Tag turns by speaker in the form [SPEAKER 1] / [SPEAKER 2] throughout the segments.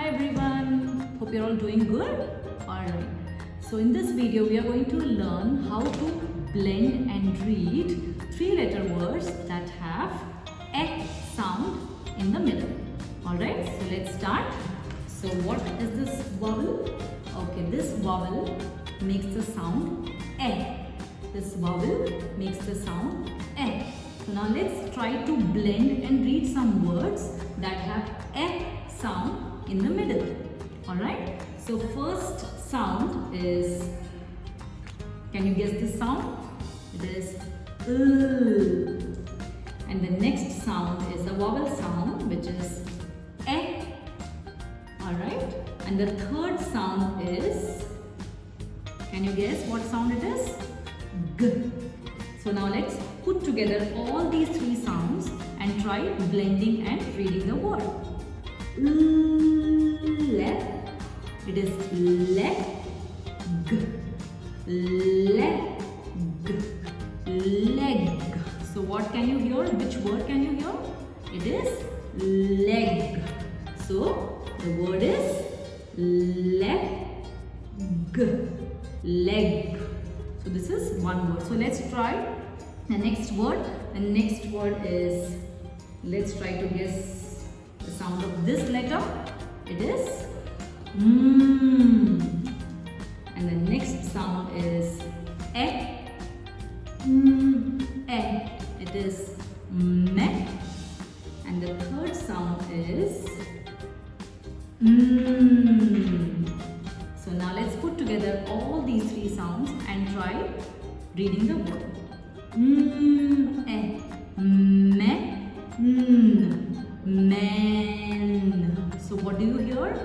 [SPEAKER 1] Hi everyone, hope you're all doing good. Alright, so in this video we are going to learn how to blend and read 3-letter words that have a sound in the middle. Alright, so let's start. So what is this vowel? Okay, this vowel makes the sound a. This vowel makes the sound a. So now let's try to blend and read some words that have a sound in the middle. Alright, so first sound is, can you guess this sound? It is and the next sound is a vowel sound, which is a. Alright, and the third sound is, can you guess what sound it is? G. So now let's put together all these three sounds and try blending and reading the word. Le, it is leg, leg, leg. So what can you hear? Which word can you hear? It is leg. So the word is leg, leg. So this is one word. So let's try the next word. The next word is, let's try to guess the sound of this letter. It is and the next sound is e. It is me. And the third sound is So now let's put together all these three sounds and try reading the word. Men. So what do you hear?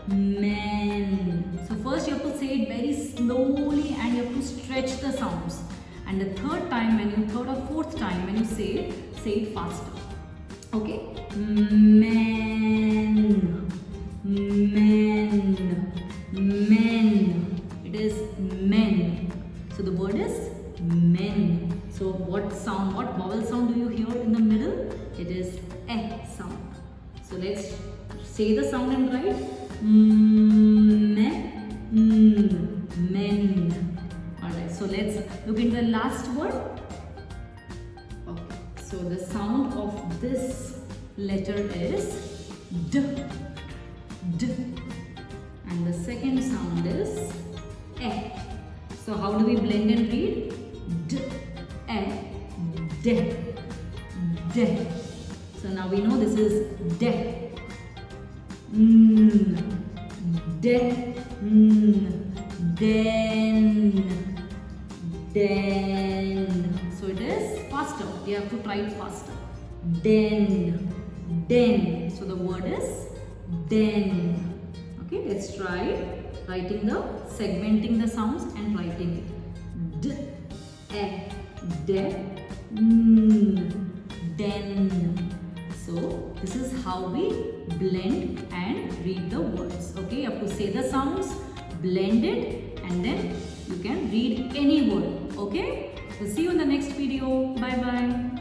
[SPEAKER 1] Men. So first you have to say it very slowly and you have to stretch the sounds. And the third or fourth time when you say it faster. Okay? Men. It is men. So the word is men. So what vowel sound do you hear in the middle? It is a sound. So let's say the sound and write men. Alright, so let's look into the last word. Okay, so the sound of this letter is D. And the second sound is E. So how do we blend and read? D, E, D, D. So now we know this is D. Den. So it is faster. You have to try it faster. Den. So the word is den. Okay, let's try segmenting the sounds and writing it. D, E, D, den. So this is how we blend and read the words. Okay, you have to say the sounds, blend it, and then you can read any word. Okay, so see you in the next video. Bye bye.